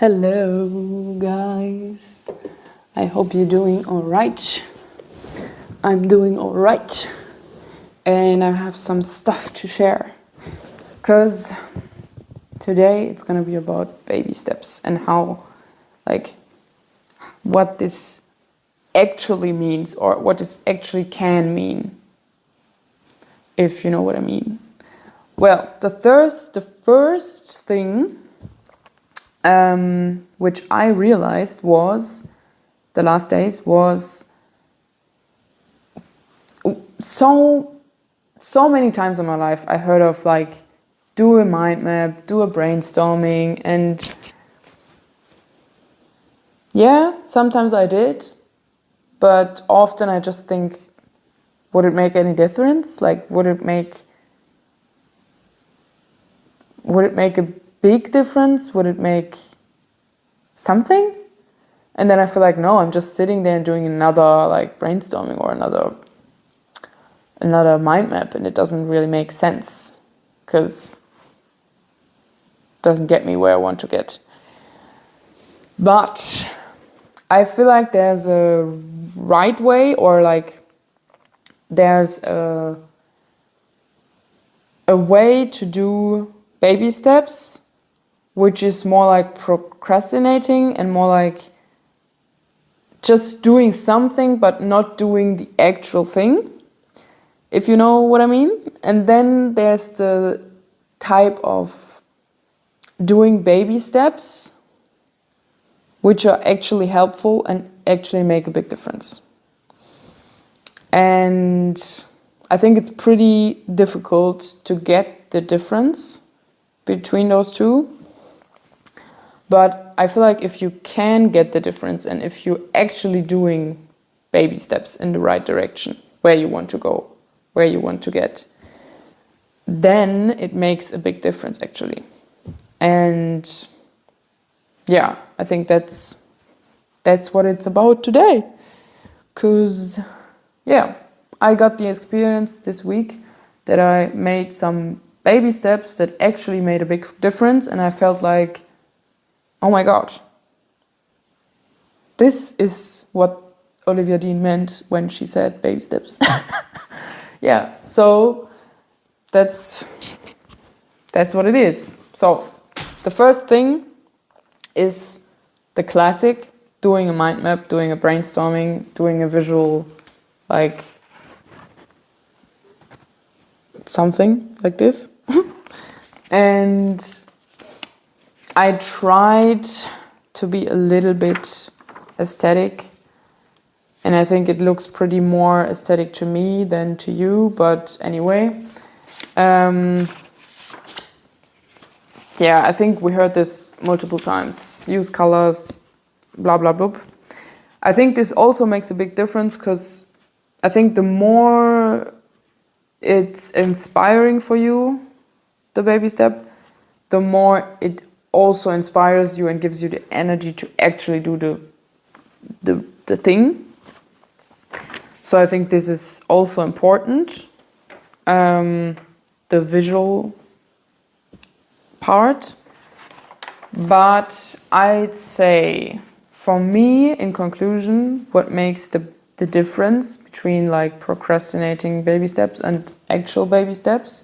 Hello, guys. I hope you're doing all right. I'm doing all right. And I have some stuff to share. Because today it's going to be about baby steps and how, what this actually means or what this actually can mean. If you know what I mean. Well, the first thing which I realized was the last days was so many times in my life I heard of do a mind map, do a brainstorming, and yeah, sometimes I did, but often I just think, would it make any difference? Would it make a big difference? Would it make something? And then I feel like, no, I'm just sitting there and doing another brainstorming or another mind map, and it doesn't really make sense because it doesn't get me where I want to get. But I feel like there's a right way, or there's a way to do baby steps, which is more like procrastinating and more like just doing something but not doing the actual thing, if you know what I mean. And then there's the type of doing baby steps which are actually helpful and actually make a big difference. And I think it's pretty difficult to get the difference between those two. But I feel like if you can get the difference, and if you're actually doing baby steps in the right direction, where you want to go, where you want to get, then it makes a big difference actually. And yeah, I think that's what it's about today. Because yeah, I got the experience this week that I made some baby steps that actually made a big difference, and I felt like, oh my God, this is what Olivia Dean meant when she said baby steps. Yeah, so that's what it is. So the first thing is the classic, doing a mind map, doing a brainstorming, doing a visual, something like this. And I tried to be a little bit aesthetic, and I think it looks pretty more aesthetic to me than to you, but anyway. Yeah, I think we heard this multiple times. Use colors, blah, blah, blah. I think this also makes a big difference, because I think the more it's inspiring for you, the baby step, the more it also inspires you and gives you the energy to actually do the thing. So I think this is also important, the visual part. But I'd say, for me, in conclusion, what makes the difference between procrastinating baby steps and actual baby steps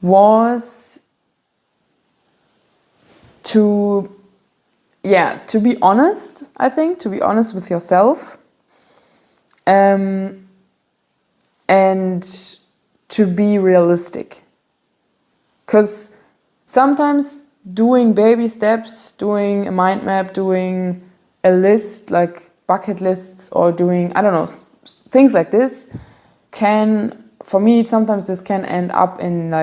was to be honest, I think, to be honest with yourself, and to be realistic. Because sometimes doing baby steps, doing a mind map, doing a list, like bucket lists, or doing, I don't know, things like this, for me, sometimes this can end up in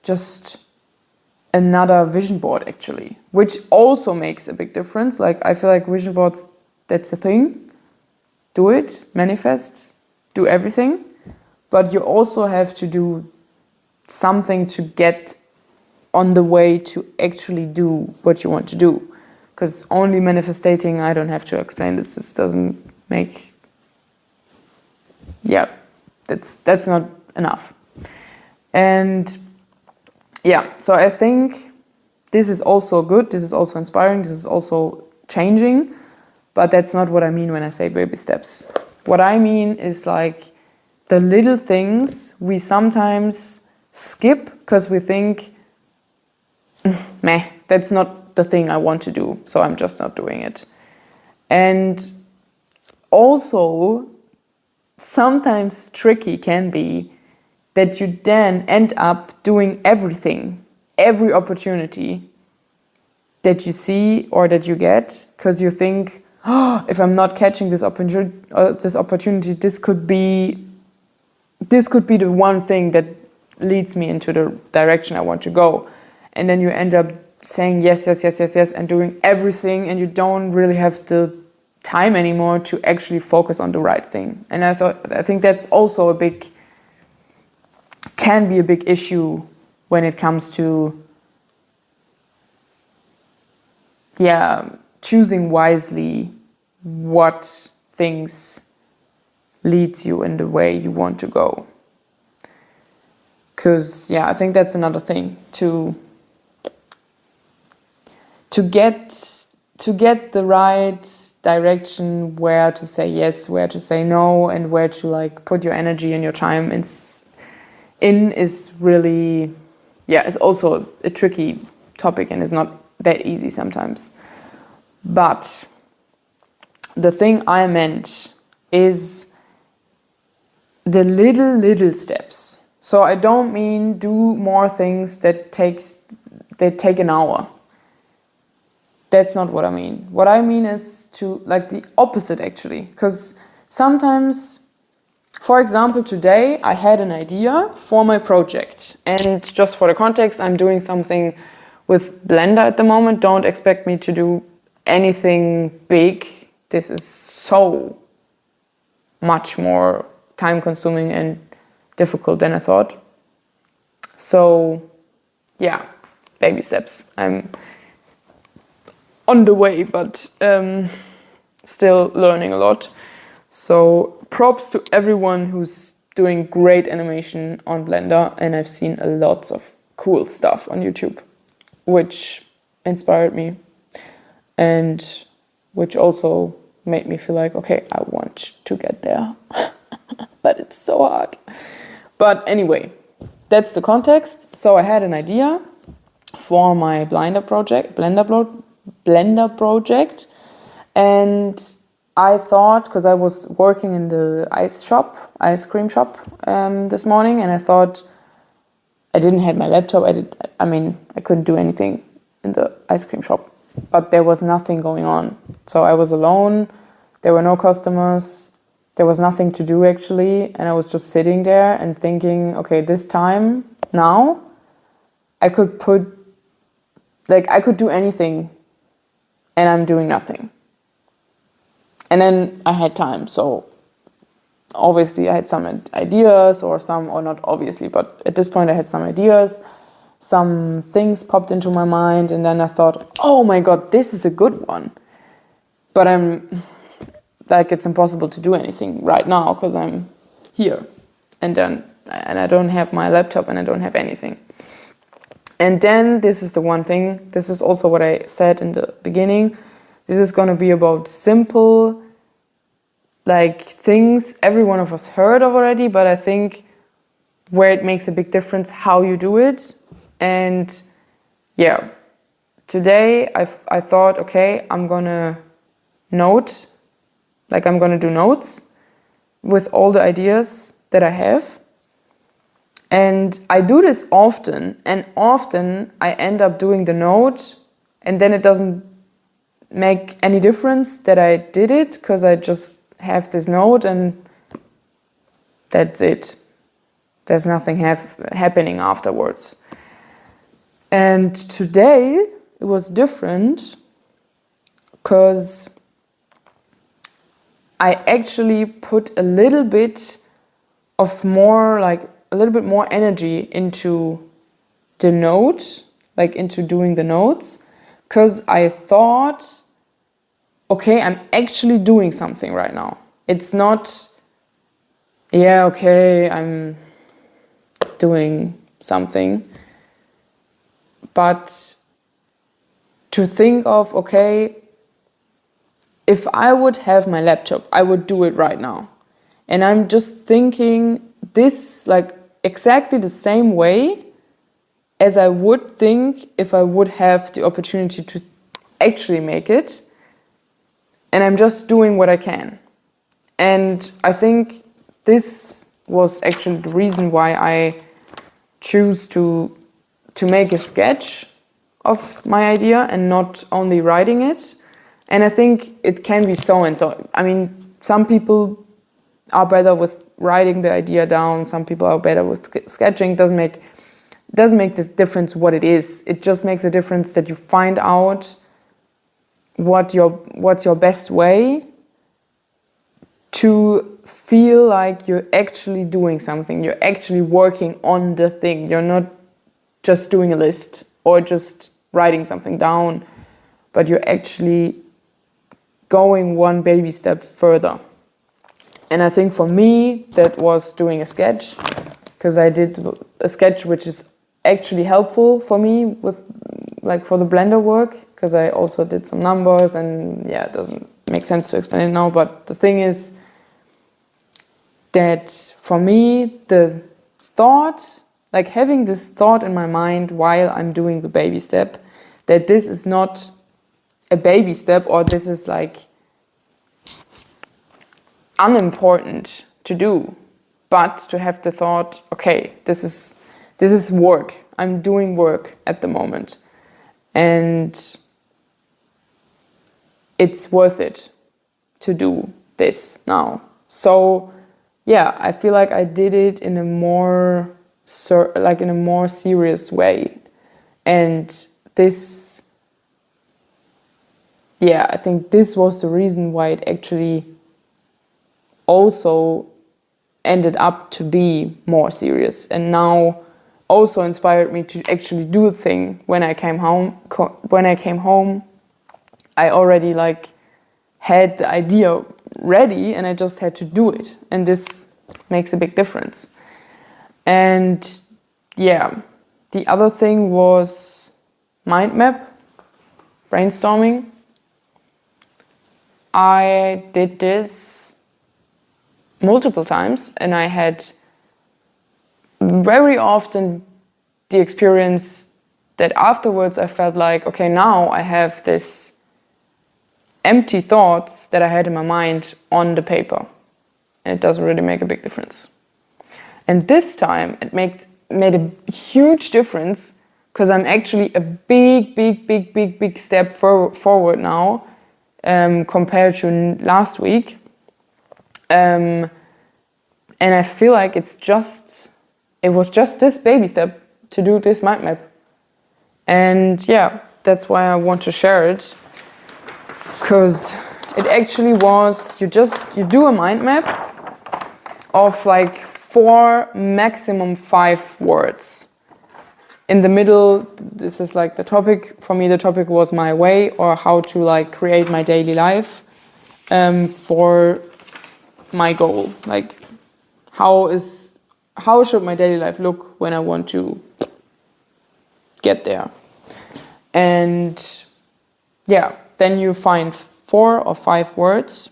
just another vision board actually, which also makes a big difference. I feel like vision boards, that's a thing. Do it, manifest, do everything. But you also have to do something to get on the way to actually do what you want to do. Because only manifesting, I don't have to explain this. This doesn't make, yeah, that's not enough. And yeah, so I think this is also good, this is also inspiring, this is also changing, but that's not what I mean when I say baby steps. What I mean is like the little things we sometimes skip because we think, meh, that's not the thing I want to do, so I'm just not doing it. And also, sometimes tricky can be that you then end up doing everything, every opportunity that you see or that you get, because you think, oh, if I'm not catching this opportunity, this could be the one thing that leads me into the direction I want to go. And then you end up saying yes, yes, yes, yes, yes, and doing everything, and you don't really have the time anymore to actually focus on the right thing. And I think that's also can be a big issue when it comes to choosing wisely what things leads you in the way you want to go. Because I think that's another thing to get the right direction, where to say yes, where to say no, and where to like put your energy and your time in is really it's also a tricky topic and is not that easy sometimes. But the thing I meant is the little steps. So I don't mean do more things that take an hour. That's not what I mean. What I mean is to like the opposite actually. Because sometimes, for example, today I had an idea for my project. And just for the context, I'm doing something with Blender at the moment. Don't expect me to do anything big. This is so much more time consuming and difficult than I thought. So baby steps. I'm on the way, but still learning a lot. So props to everyone who's doing great animation on Blender, and I've seen a lot of cool stuff on YouTube, which inspired me and which also made me feel like, okay, I want to get there, but it's so hard. But anyway, that's the context. So I had an idea for my Blender project, and I thought, because I was working in the ice cream shop this morning, and I thought I didn't have my laptop. I couldn't do anything in the ice cream shop, but there was nothing going on. So I was alone. There were no customers. There was nothing to do actually, and I was just sitting there and thinking, okay, this time now, I could do anything, and I'm doing nothing. And then I had time, so obviously I had some ideas, or not obviously, but at this point I had some ideas, some things popped into my mind, and then I thought, oh my god, this is a good one. But it's impossible to do anything right now because I'm here, and I don't have my laptop and I don't have anything. And then this is the one thing, this is also what I said in the beginning, this is going to be about simple things every one of us heard of already, but I think where it makes a big difference how you do it. And today I thought, okay, I'm going to do notes with all the ideas that I have. And I do this often, and often I end up doing the note, and then it doesn't make any difference that I did it, because I just have this note and that's it. There's nothing happening afterwards. And today it was different, because I actually put a little bit more energy into the note, into doing the notes, because I thought, okay, I'm actually doing something right now. It's not, okay, I'm doing something, but to think of, okay, if I would have my laptop, I would do it right now. And I'm just thinking this like exactly the same way as I would think if I would have the opportunity to actually make it. And I'm just doing what I can. And I think this was actually the reason why I choose to make a sketch of my idea and not only writing it. And I think it can be so and so. I mean, some people are better with writing the idea down. Some people are better with sketching. Doesn't make this difference what it is. It just makes a difference that you find out what's your best way to feel like you're actually doing something. You're actually working on the thing. You're not just doing a list or just writing something down, but you're actually going one baby step further. And I think for me, that was doing a sketch, because I did a sketch which is actually helpful for me with, like, for the Blender work, because I also did some numbers, and yeah, it doesn't make sense to explain it now, but the thing is that for me, the thought, like having this thought in my mind while I'm doing the baby step, that this is not a baby step, or this is like unimportant to do, but to have the thought, okay, this is work. I'm doing work at the moment, and it's worth it to do this now. So yeah, I feel like I did it in a more serious way, and this, yeah, I think this was the reason why it actually also ended up to be more serious, and now also inspired me to actually do a thing. When I came home, I already like had the idea ready, and I just had to do it, and this makes a big difference. And yeah, the other thing was mind map, brainstorming. I did this multiple times, and I had very often the experience that afterwards I felt like, okay, now I have this empty thoughts that I had in my mind on the paper, and it doesn't really make a big difference. And this time it made a huge difference, because I'm actually a big step forward now compared to last week. And I feel like it was just this baby step to do this mind map. And yeah, that's why I want to share it, because it actually was, you do a mind map of like 4, maximum 5 words. In the middle, this is like the topic. For me, the topic was my way, or how to like create my daily life for my goal. Like, how should my daily life look when I want to get there? And yeah, then you find 4 or 5 words,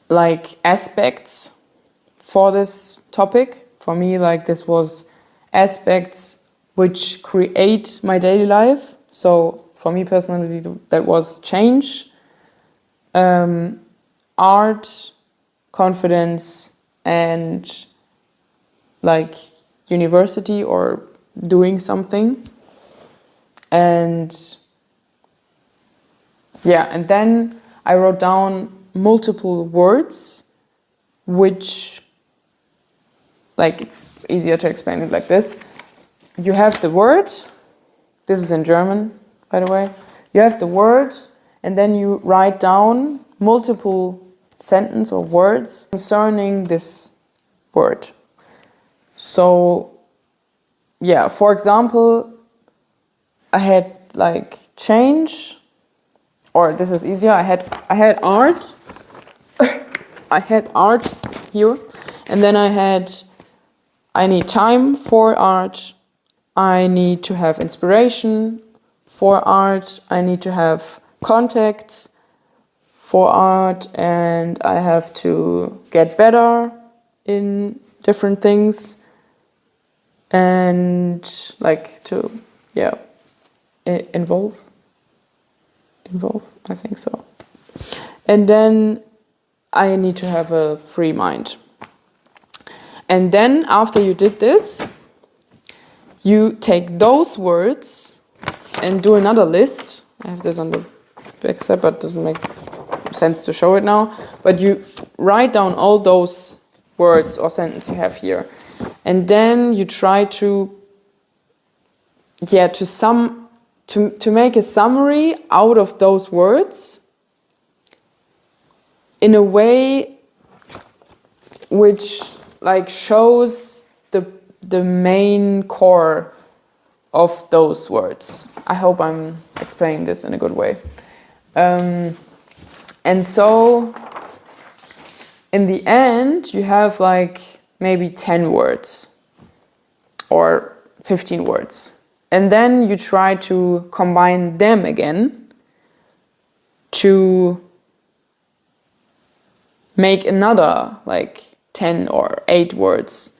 like aspects for this topic. For me, like, this was aspects which create my daily life. So for me personally, that was change, art, confidence, and like university or doing something. And yeah, and then I wrote down multiple words, which, like, it's easier to explain it like this. You have the word, this is in German, by the way. You have the word, and then you write down multiple sentences or words concerning this word. So yeah, for example, I had like change, or this is easier, I had art. I had art here, and then I need time for art. I need to have inspiration For art, I need to have contacts for art, and I have to get better in different things, and like to, yeah, involve, I think so. And then I need to have a free mind. And then after you did this, you take those words and do another list. I have this on the back side, but it doesn't make sense to show it now. But you write down all those words or sentences you have here. And then you try to, to make a summary out of those words in a way which like shows the main core of those words. I hope I'm explaining this in a good way. And so in the end, you have like maybe 10 words or 15 words. And then you try to combine them again to make another like 10 or 8 words.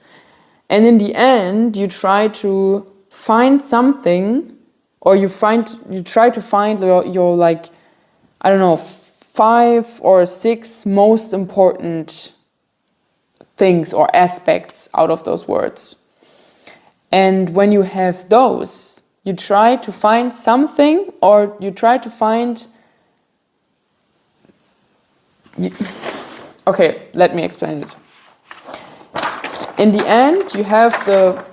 And in the end, you try to find something, or you try to find your like, I don't know, 5 or 6 most important things or aspects out of those words. And when you have those, you try to find something, or you try to find... Okay, let me explain it. In the end, you have the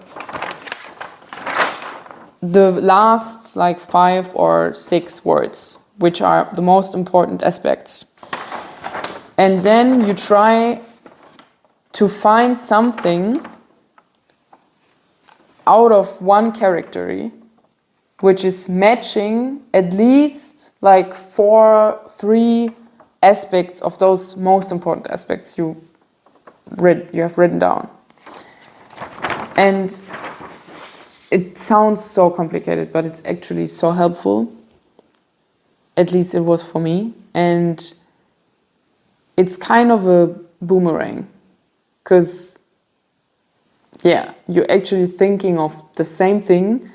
last like 5 or 6 words, which are the most important aspects. And then you try to find something out of one character, which is matching at least like 3 aspects of those most important aspects you have written down. And it sounds so complicated, but it's actually so helpful. At least it was for me. And it's kind of a boomerang, because yeah, you're actually thinking of the same thing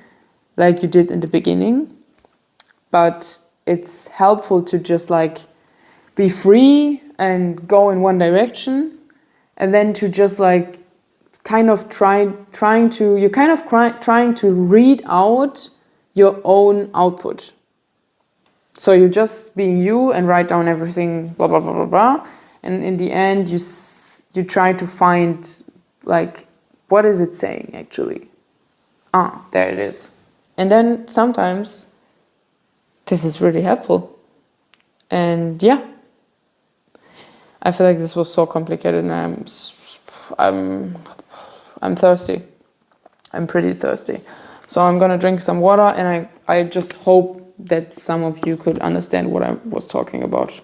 like you did in the beginning, but it's helpful to just like be free and go in one direction, and then to just like trying to read out your own output. So you're just being you and write down everything, blah, blah, blah, blah, blah. And in the end, you try to find, like, what is it saying, actually? Ah, there it is. And then sometimes this is really helpful. And yeah, I feel like this was so complicated, and I'm thirsty. I'm pretty thirsty. So I'm gonna drink some water, and I just hope that some of you could understand what I was talking about.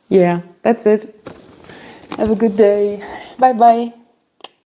Yeah, that's it. Have a good day. Bye bye.